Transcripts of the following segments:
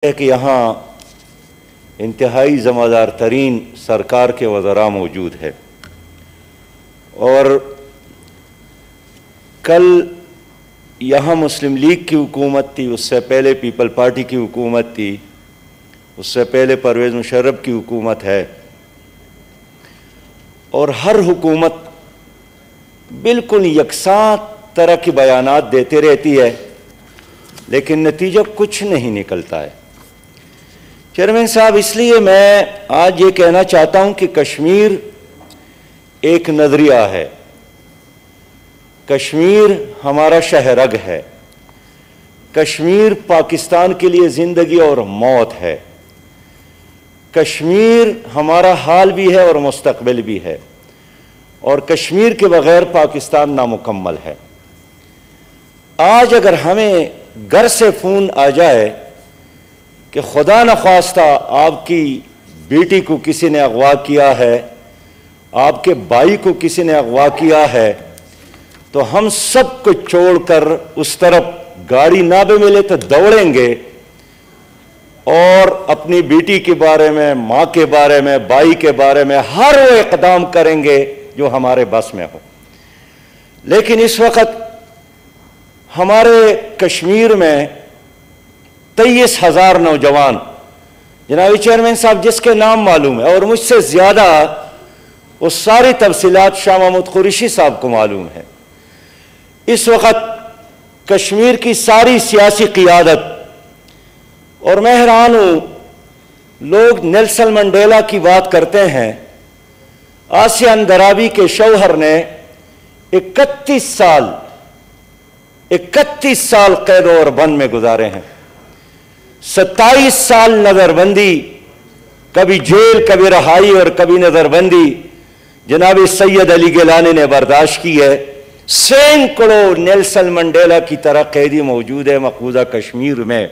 है कि यहाँ इंतहाई ज़िम्मेदार तरीन सरकार के वज़रा मौजूद है और कल यहाँ मुस्लिम लीग की हुकूमत थी, उससे पहले पीपल पार्टी की हुकूमत थी, उससे पहले परवेज़ मुशर्रफ की हुकूमत है और हर हुकूमत बिल्कुल यकसां तरह की बयानात देती रहती है लेकिन नतीजा कुछ नहीं निकलता है। चेयरमैन साहब, इसलिए मैं आज ये कहना चाहता हूँ कि कश्मीर एक नज़रिया है, कश्मीर हमारा शहरग है, कश्मीर पाकिस्तान के लिए ज़िंदगी और मौत है, कश्मीर हमारा हाल भी है और मुस्तकबिल भी है और कश्मीर के बग़ैर पाकिस्तान नामुकम्मल है। आज अगर हमें घर से फ़ोन आ जाए कि खुदा न ख्वास्ता आपकी बेटी को किसी ने अगवा किया है, आपके भाई को किसी ने अगवा किया है, तो हम सब को छोड़कर उस तरफ गाड़ी ना भी मिले तो दौड़ेंगे और अपनी बेटी के बारे में, माँ के बारे में, भाई के बारे में हर वो इक़दाम करेंगे जो हमारे बस में हो। लेकिन इस वक्त हमारे कश्मीर में 23,000 नौजवान, जनाब चेयरमैन साहब, जिसके नाम मालूम है और मुझसे ज़्यादा वो सारी तफसीलात शाह महमूद कुरैशी साहब को मालूम है। इस वक्त कश्मीर की सारी सियासी क़ियादत, और मैं हैरान हूँ, लोग नेल्सन मंडेला की बात करते हैं। आसिया अंदराबी के शौहर ने 31 साल कैद और बंद में गुजारे हैं, 27 साल नज़रबंदी, कभी जेल, कभी रहाई और कभी नज़रबंदी जनाब सैयद अली गिलानी ने बर्दाश्त की है। सैकड़ों नेल्सन मंडेला की तरह कैदी मौजूद है मकबूजा कश्मीर में।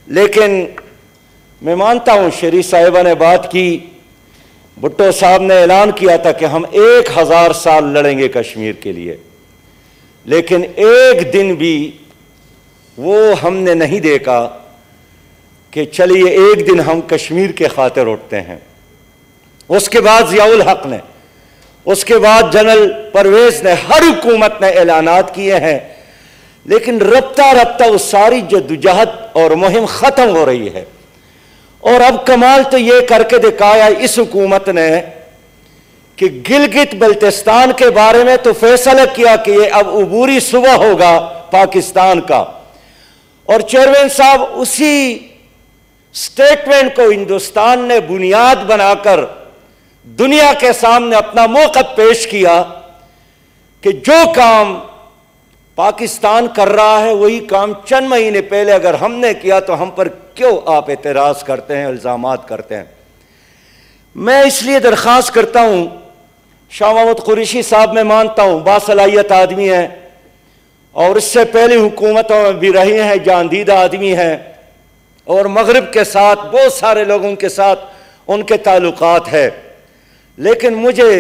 लेकिन मैं मानता हूँ शरीफ साहिबा ने बात की, भुट्टो साहब ने ऐलान किया था कि हम 1000 साल लड़ेंगे कश्मीर के लिए, लेकिन एक दिन भी वो हमने नहीं देखा कि चलिए एक दिन हम कश्मीर के खातिर उठते हैं। उसके बाद ज़ियाउल हक ने, उसके बाद जनरल परवेज़ ने, हर हुकूमत ने ऐलानात किए हैं, लेकिन रफ्ता रफ्ता वो सारी जद्दोजहद और मुहिम ख़त्म हो रही है। और अब कमाल तो ये करके दिखाया इस हुकूमत ने कि गिलगित बल्तिस्तान के बारे में तो फैसला किया कि ये अब अबूरी सूबा होगा पाकिस्तान का। और चेयरमैन साहब, उसी स्टेटमेंट को हिंदुस्तान ने बुनियाद बनाकर दुनिया के सामने अपना मौक़िफ़ पेश किया कि जो काम पाकिस्तान कर रहा है वही काम चंद महीने पहले अगर हमने किया तो हम पर क्यों आप एतराज़ करते हैं, इल्ज़ामात करते हैं। मैं इसलिए दरख्वास्त करता हूँ, शाह महमूद कुरैशी साहब मैं मानता हूँ बासलाहियत आदमी हैं और इससे पहले हुकूमतों में भी रहे हैं, जांदीदा आदमी हैं और मगरिब के साथ बहुत सारे लोगों के साथ उनके ताल्लुकात है। लेकिन मुझे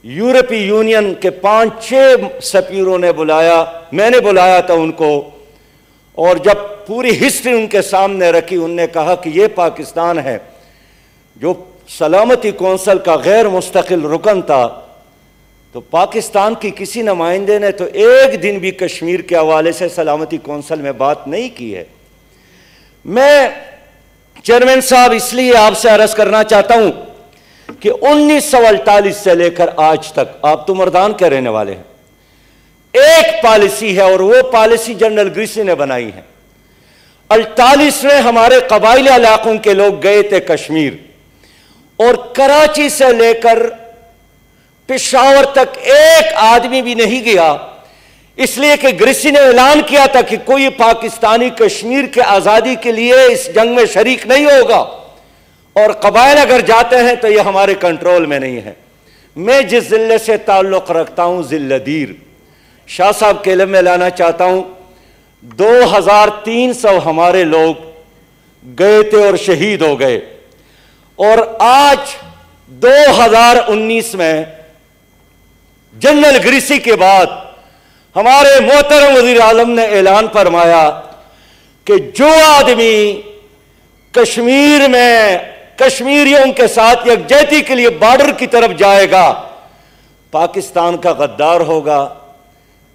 यूरोपीय यूनियन के 5-6 सफीरों ने बुलाया, मैंने बुलाया था उनको, और जब पूरी हिस्ट्री उनके सामने रखी, उनने कहा कि ये पाकिस्तान है जो सलामती कौंसिल का गैर मुस्तकिल रुकन था, तो पाकिस्तान की किसी नुमाइंदे ने तो एक दिन भी कश्मीर के हवाले से सलामती कौंसिल में बात नहीं की है। मैं चेयरमैन साहब इसलिए आपसे अर्ज करना चाहता हूं कि 1948 से लेकर आज तक, आप तो मर्दान के रहने वाले हैं, एक पॉलिसी है और वो पॉलिसी जनरल ग्रीसी ने बनाई है। 48 में हमारे कबाइली इलाकों के लोग गए थे कश्मीर और कराची से लेकर पेशावर तक एक आदमी भी नहीं गया, इसलिए कि ग्रीसी ने ऐलान किया था कि कोई पाकिस्तानी कश्मीर के आज़ादी के लिए इस जंग में शरीक नहीं होगा और कबाइल अगर जाते हैं तो ये हमारे कंट्रोल में नहीं है। मैं जिस ज़िले से ताल्लुक़ रखता हूँ, ज़िल्लदीर, शाह साहब के इल्म में लाना चाहता हूँ, 2300 हमारे लोग गए थे और शहीद हो गए। और आज 2019 में जनरल ग्रीसी के बाद हमारे मोहतरम वज़ीर आज़म ने ऐलान फरमाया कि जो आदमी कश्मीर में कश्मीरियों के साथ यकजहती के लिए बॉर्डर की तरफ जाएगा, पाकिस्तान का गद्दार होगा,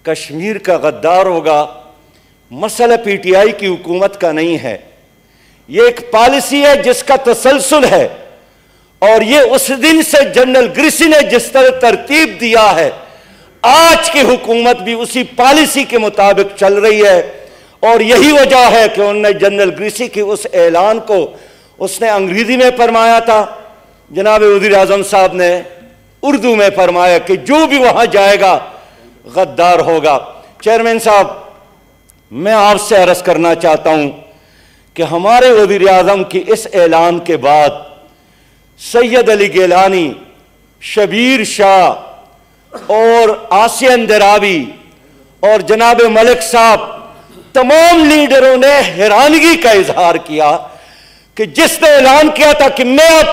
कश्मीर का गद्दार होगा। मसला पीटीआई की हुकूमत का नहीं है, यह एक पॉलिसी है जिसका तसलसल है, और ये उस दिन से जनरल ग्रिसी ने जिस तरह तरतीब दिया है, आज की हुकूमत भी उसी पॉलिसी के मुताबिक चल रही है। और यही वजह है कि उन्होंने जनरल ग्रिसी की उस ऐलान को उसने अंग्रेजी में फरमाया था, जनाब वज़ीर आज़म साहब ने उर्दू में फरमाया कि जो भी वहां जाएगा गद्दार होगा। चेयरमैन साहब, मैं आपसे अर्ज करना चाहता हूं कि हमारे वज़ीर आज़म की इस ऐलान के बाद सैयद अली गिलानी, शबीर शाह और आसियान दरावी और जनाब मलिक साहब, तमाम लीडरों ने हैरानगी का इजहार किया कि जिसने ऐलान किया था कि मैं अब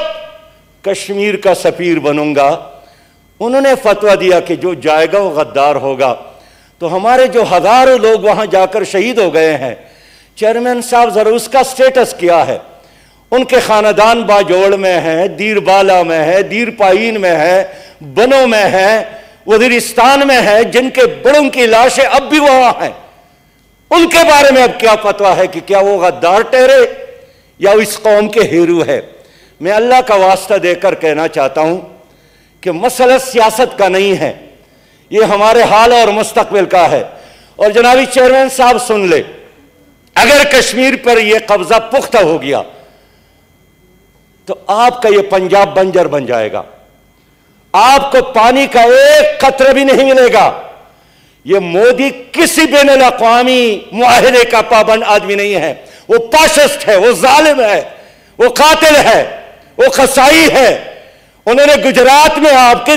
कश्मीर का सफीर बनूंगा, उन्होंने फतवा दिया कि जो जाएगा वो गद्दार होगा। तो हमारे जो हजारों लोग वहां जाकर शहीद हो गए हैं, चेयरमैन साहब जरा उसका स्टेटस क्या है? उनके खानदान बाजोड़ में है, दीरबाला में है, दीरपाइन में है, बनों में है, वजीरिस्तान में है, जिनके बड़ों की लाशें अब भी वहां हैं। उनके बारे में अब क्या फतवा है कि क्या वो गद्दार ठहरे या इस कौम के हीरो है? मैं अल्लाह का वास्ता देकर कहना चाहता हूं कि मसला सियासत का नहीं है, ये हमारे हाल और मुस्तकबिल का है। और जनाबी चेयरमैन साहब सुन ले, अगर कश्मीर पर यह कब्जा पुख्ता हो गया तो आपका यह पंजाब बंजर बन जाएगा, आपको पानी का एक कतरा भी नहीं मिलेगा। यह मोदी किसी बैनुल अक़वामी मुआहिदे का पाबंद आदमी नहीं है, वो फाशिस्ट है, वो जालिम है, वो कातिल है, वो खसाई है। उन्होंने गुजरात में आपके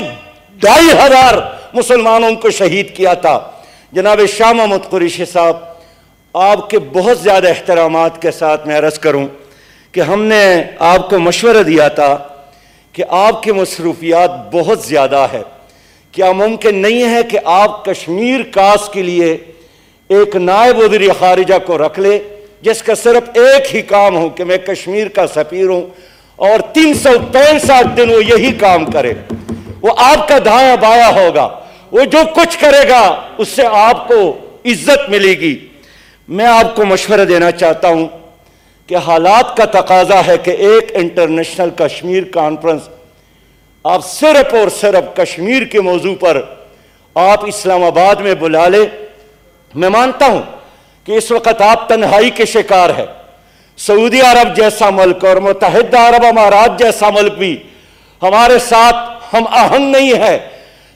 2500 मुसलमानों को शहीद किया था। जनाब शाह महमूद कुरैशी साहब, आपके बहुत ज्यादा एहतरामात के साथ मैं अर्ज करूं कि हमने आपको मशवरा दिया था कि आपकी मसरूफियात बहुत ज्यादा है, क्या मुमकिन नहीं है कि आप कश्मीर कास के लिए एक नायब वज़ीर खारिजा को रख ले, जिसका सिर्फ एक ही काम हो कि मैं कश्मीर का सफीर हूं, और 365 दिन वो यही काम करे। वो आपका दाया बाया होगा, वो जो कुछ करेगा उससे आपको इज्जत मिलेगी। मैं आपको मशवरा देना चाहता हूं कि हालात का तकाजा है कि एक इंटरनेशनल कश्मीर कॉन्फ्रेंस आप सिर्फ और सिर्फ कश्मीर के मौजू पर आप इस्लामाबाद में बुला ले। मैं मानता हूं कि इस वक्त आप तन्हाई के शिकार है। सऊदी अरब जैसा मुल्क और मुत्तहिदा अरब अमारात जैसा मुल्क भी हमारे साथ हम आहंग नहीं है,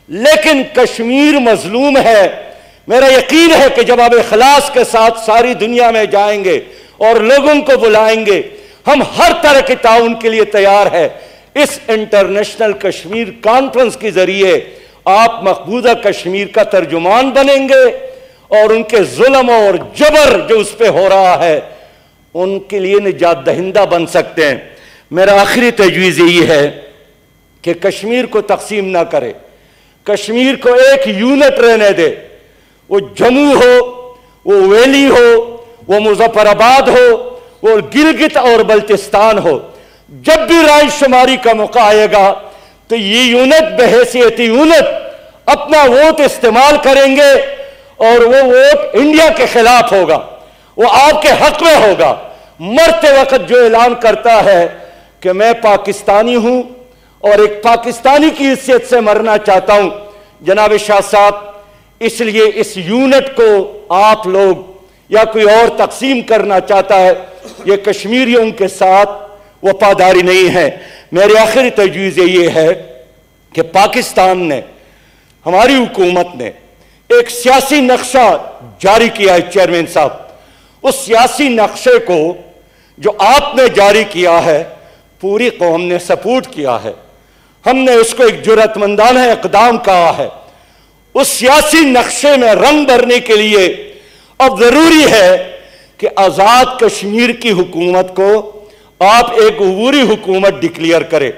लेकिन कश्मीर मजलूम है। मेरा यकीन है कि जब आप इखलास के साथ सारी दुनिया में जाएंगे और लोगों को बुलाएंगे, हम हर तरह के ताउन के लिए तैयार है। इस इंटरनेशनल कश्मीर कॉन्फ्रेंस के जरिए आप मकबूजा कश्मीर का तर्जुमान बनेंगे और उनके जुल्म और जबर जो उस पर हो रहा है उनके लिए निजात दहिंदा बन सकते हैं। मेरा आखिरी तजवीज़ यही है कि कश्मीर को तकसीम ना करे, कश्मीर को एक यूनिट रहने दे। वो जम्मू हो, वो वैली हो, वो मुजफ्फराबाद हो, वो गिलगित और बल्तिस्तान हो, जब भी राय शुमारी का मौका आएगा तो ये यूनिट बहैसियत यूनिट अपना वोट इस्तेमाल करेंगे और वो वोट इंडिया के खिलाफ होगा, वो आपके हक में होगा। मरते वक्त जो ऐलान करता है कि मैं पाकिस्तानी हूं और एक पाकिस्तानी की हैसियत से मरना चाहता हूं, जनाब शाह साहब, इसलिए इस यूनिट को आप लोग या कोई और तकसीम करना चाहता है, ये कश्मीरियों के साथ वफादारी नहीं है। मेरी आखिरी तजवीज़ ये है कि पाकिस्तान ने, हमारी हुकूमत ने एक सियासी नक्शा जारी किया है। चेयरमैन साहब, उस सियासी नक्शे को जो आपने जारी किया है पूरी कौम ने सपोर्ट किया है। हमने उसको एक जुर्रतमंदाना इक़दाम कहा है। उस सियासी नक्शे में रंग भरने के लिए अब जरूरी है कि आजाद कश्मीर की हुकूमत को आप एक अबूरी हुकूमत डिक्लेयर करें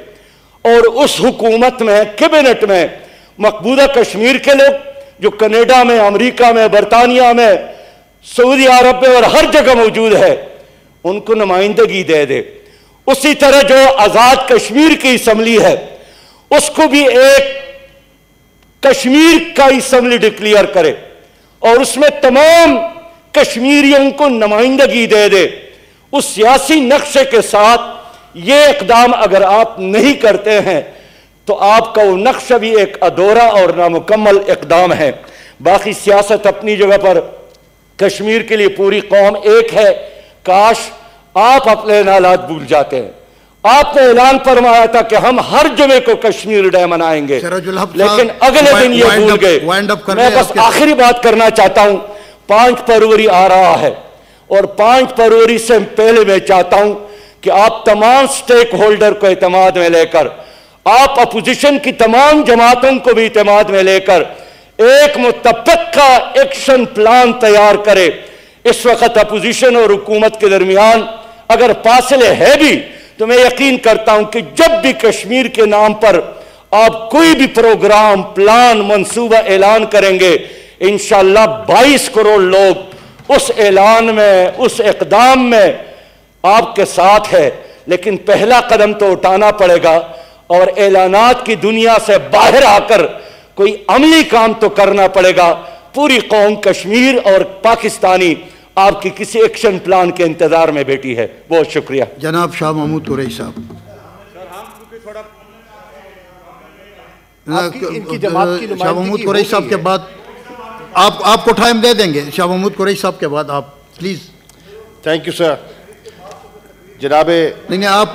और उस हुकूमत में कैबिनेट में मकबूजा कश्मीर के लोग जो कनाडा में, अमेरिका में, बरतानिया में सऊदी अरब में और हर जगह मौजूद है, उनको नुमाइंदगी दे दे। उसी तरह जो आजाद कश्मीर की असम्बली है, उसको भी एक कश्मीर का असम्बली डिक्लेयर करे और उसमें तमाम कश्मीरियों को नुमाइंदगी दे दे। उस सियासी नक्शे के साथ ये इकदाम अगर आप नहीं करते हैं तो आपका वो नक्शा भी एक अधूरा और नामुकम्मल इकदाम है। बाकी सियासत अपनी जगह पर, कश्मीर के लिए पूरी कौम एक है। काश आप अपने हालात भूल जाते हैं। आपने ऐलान फरमाया था कि हम हर जुमे को कश्मीर डे मनाएंगे, लेकिन अगले दिन ये भूल गए। मैं बस आखिरी बात करना चाहता हूं, 5 फरवरी आ रहा है और 5 फरवरी से पहले मैं चाहता हूं कि आप तमाम स्टेक होल्डर को एतमाद में लेकर, आप अपोजिशन की तमाम जमातों को भी एतमाद में लेकर एक मुतफ़िक़ा एक्शन प्लान तैयार करें। इस वक्त अपोजिशन और हुकूमत के दरमियान अगर फासले है भी, तो मैं यकीन करता हूं कि जब भी कश्मीर के नाम पर आप कोई भी प्रोग्राम, प्लान, मंसूबा ऐलान करेंगे, इंशाअल्लाह 22 करोड़ लोग उस ऐलान में, उस इक़दाम में आपके साथ है। लेकिन पहला कदम तो उठाना पड़ेगा और ऐलानात की दुनिया से बाहर आकर कोई अमली काम तो करना पड़ेगा। पूरी कौम कश्मीर और पाकिस्तानी आपकी किसी एक्शन प्लान के इंतजार में बैठी है। बहुत शुक्रिया। जनाब शाह महमूद कुरैशी साहब, शाह महमूद कुरैशी साहब के बाद आपको टाइम दे देंगे। शाह महमूद कुरैशी साहब के बाद आप प्लीज। Thank you sir. जनाबे नहीं आप